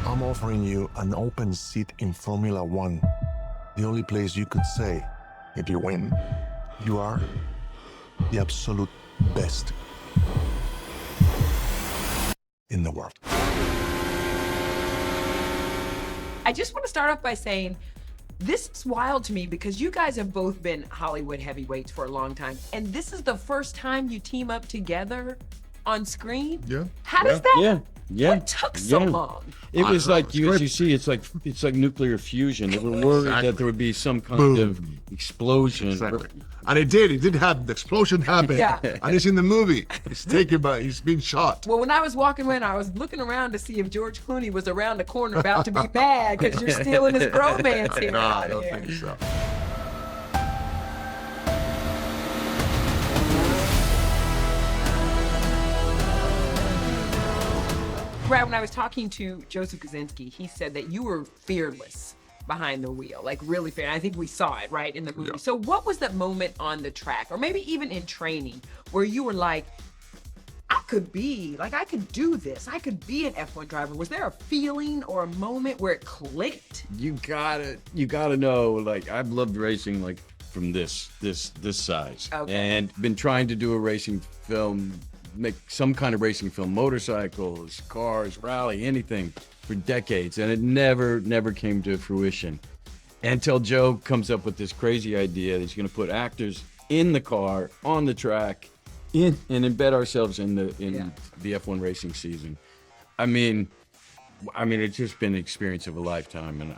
I'm offering you an open seat in Formula One. The only place you could say, if you win, you are the absolute best in the world. I just want to start off by saying, this is wild to me because you guys have both been Hollywood heavyweights for a long time, and this is the first time you team up together on screen? Yeah. How does that? Yeah. What took so long? It was like it's you great. see. It's like nuclear fusion. They were worried that there would be some kind of explosion. Exactly. And it did. It did happen. The explosion happened. Yeah. And it's in the movie. He's been shot. Well, when I was walking around, I was looking around to see if George Clooney was around the corner about to be mad because you're stealing his bromance here. No, I don't think so. Brad, when I was talking to Joseph Kosinski, he said that you were fearless behind the wheel, like really fair. I think we saw it, right, in the movie. Yeah. So what was that moment on the track, or maybe even in training, where you were like, I could do this. I could be an F1 driver. Was there a feeling or a moment where it clicked? You gotta know. Like, I've loved racing like from this size, Okay. and been trying to do a racing film, make some kind of racing film, motorcycles, cars, rally, anything for decades, and it never came to fruition until Joe comes up with this crazy idea that he's going to put actors in the car on the track and embed ourselves in the F1 racing season. I mean, it's just been an experience of a lifetime, and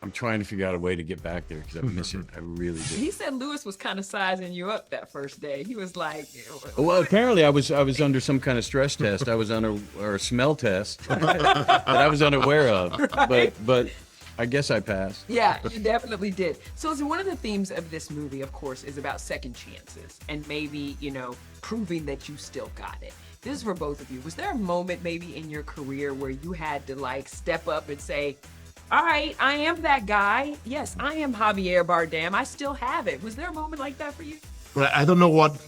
I'm trying to figure out a way to get back there because I miss it. I really do. He said Lewis was kind of sizing you up that first day. He was like, Well, apparently I was under some kind of stress test. I was on a smell test that I was unaware of. Right. But I guess I passed. yeah, you definitely did. So one of the themes of this movie, of course, is about second chances and maybe, proving that you still got it. This is for both of you. Was there a moment maybe in your career where you had to step up and say, all right, I am that guy. Yes, I am Javier Bardem. I still have it. Was there a moment like that for you? But I don't know what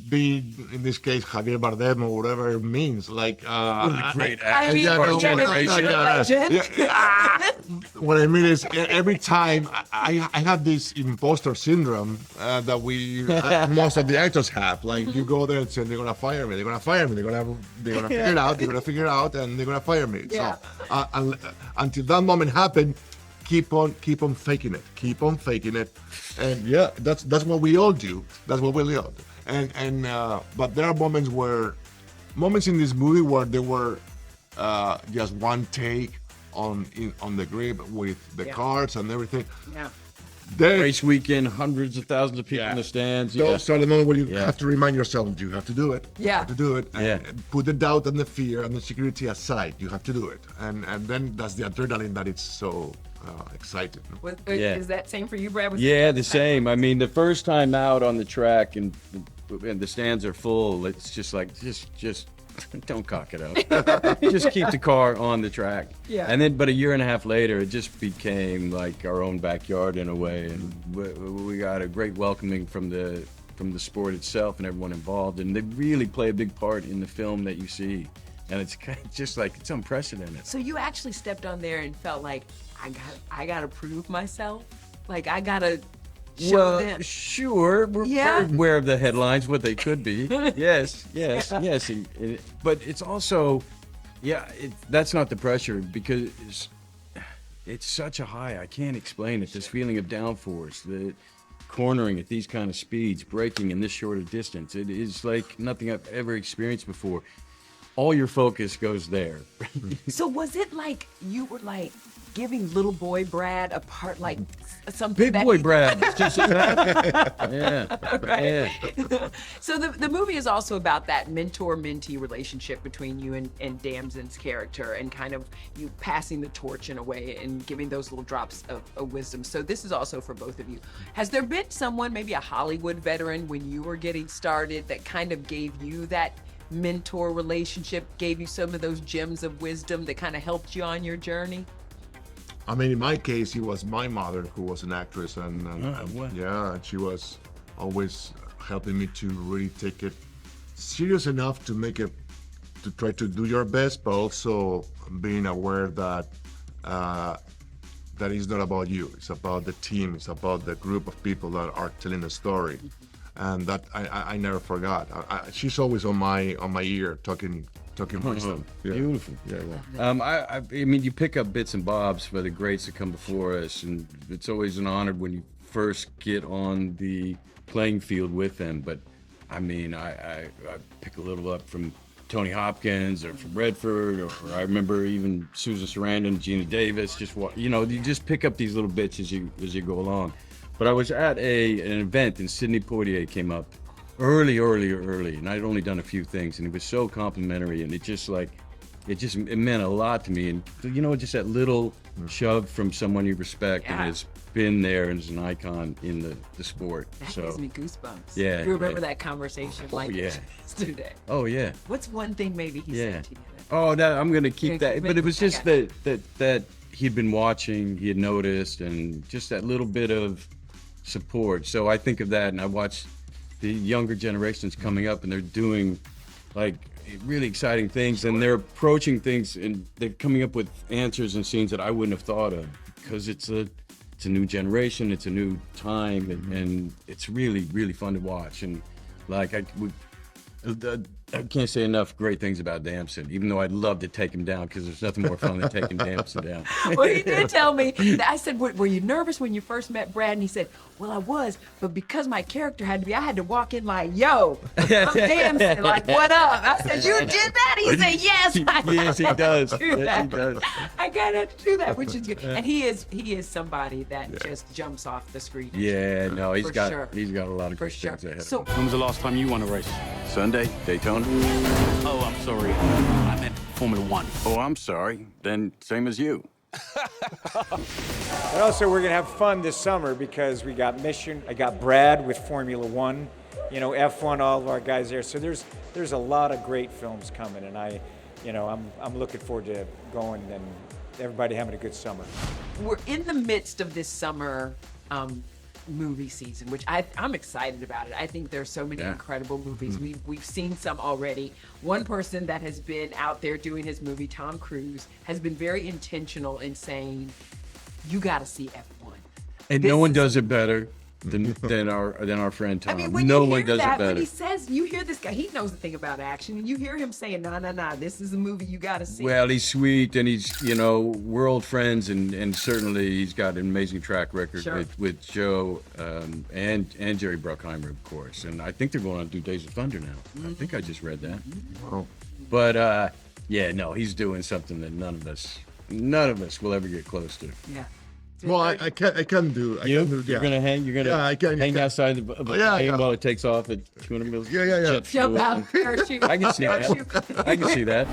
being, in this case, Javier Bardem or whatever it means. Like, Great I mean, actor. you're generation. a legend. what I mean is, every time I have this imposter syndrome that we most of the actors have. Like, you go there and say, they're gonna fire me, they're gonna fire me, they're gonna figure it out, and they're gonna fire me. Yeah. So until that moment happened, keep on faking it, and yeah, that's what we all do. That's what we all do. And but there are moments in this movie where there were just one take on the grip with the cards and everything. Yeah. Race weekend, hundreds of thousands of people in the stands. Those are the moments where you have to remind yourself, you have to do it. Yeah. You have to do it. Yeah. And put the doubt and the fear and the security aside. You have to do it. And then that's the adrenaline that it's so exciting. Is that same for you, Brad? Yeah, the same. I mean, the first time out on the track and the stands are full, it's just like, just don't cock it up. Just keep the car on the track. Yeah. And then, but a year and a half later, it just became like our own backyard in a way, and we got a great welcoming from the sport itself and everyone involved, and they really play a big part in the film that you see, and it's kind of just like, it's unprecedented. So you actually stepped on there and felt like, I gotta prove myself. Like, I gotta show them. Sure, we're very aware of the headlines, what they could be. yes. But it's also, that's not the pressure, because it's such a high. I can't explain it. This feeling of downforce, the cornering at these kind of speeds, braking in this short a distance. It is like nothing I've ever experienced before. All your focus goes there. So was it like you were like giving little boy Brad a part, like something Big boy Brad. Just yeah. Right. So the movie is also about that mentor-mentee relationship between you and Damson's character, and kind of you passing the torch in a way and giving those little drops of wisdom. So this is also for both of you. Has there been someone, maybe a Hollywood veteran when you were getting started, that kind of gave you that mentor relationship, gave you some of those gems of wisdom that kind of helped you on your journey? I mean, in my case, it was my mother, who was an actress, and she was always helping me to really take it serious enough to make it to try to do your best, but also being aware that that it's not about you. It's about the team. It's about the group of people that are telling the story, and that I never forgot. She's always on my ear talking wisdom. Yeah. Beautiful. Yeah, well. I mean, you pick up bits and bobs for the greats that come before us, and it's always an honor when you first get on the playing field with them. But I mean, I pick a little up from Tony Hopkins or from Redford, or I remember even Susan Sarandon, Gina Davis. You just pick up these little bits as you go along. But I was at an event, and Sidney Poitier came up early, and I'd only done a few things, and it was so complimentary, and it meant a lot to me. And just that little shove from someone you respect and has been there and is an icon in the sport. That So gives me goosebumps. Yeah, You remember yeah. that conversation yeah. yesterday? Oh yeah. What's one thing maybe he Yeah. said to you? Oh, no, I'm gonna keep Yeah, that. keep But it- it was just okay. that he'd been watching, he had noticed, and just that little bit of support. So I think of that, and I watch the younger generations coming up, and they're doing like really exciting things, and they're approaching things, and they're coming up with answers and scenes that I wouldn't have thought of, because it's a new generation, it's a new time, and it's really, really fun to watch. And like I can't say enough great things about Damson, even though I'd love to take him down, because there's nothing more fun than taking Damson down. Well, he did tell me. I said, "Were you nervous when you first met Brad?" And he said, "Well, I was, but because my character had to be, I had to walk in like, yo, I'm Damson, like, what up?" I said, "You did that?" He said, "Yes, I Yes, he does. do Yes, he that. does. I gotta do that," which is good. And he is somebody that just jumps off the screen. Yeah, no, he's For got sure. a lot of For good sure. things ahead. So, When was the last time you won a race? Sunday, Daytona. Oh, I'm sorry. I meant Formula One. Oh, I'm sorry. Then same as you. And also, we're going to have fun this summer because we got Mission. I got Brad with Formula One, F1, all of our guys there. So there's a lot of great films coming, and I'm looking forward to going and everybody having a good summer. we're in the midst of this summer movie season, which I'm excited about it. I think there's so many Yeah. incredible movies. We've seen some already. One person that has been out there doing his movie, Tom Cruise, has been very intentional in saying, "You got to see F1." And This no one is- does it better than our friend Tom. I mean, when no you one hear does that, it better. when he says, you hear this guy, he knows the thing about action, and you hear him saying, "No, this is a movie you got to see." Well, he's sweet, and he's we're old friends, and certainly he's got an amazing track record Sure. with Joe and Jerry Bruckheimer, of course. And I think they're going on to do Days of Thunder now. I think I just read that. Oh. But he's doing something that none of us will ever get close to. yeah. Well, I can do. You're Yeah. gonna hang. You're gonna Yeah, I can- hang can. outside of a Yeah, plane yeah. while it takes off at 200 miles. Yeah. Jump out, parachute. I can see that. I can see that.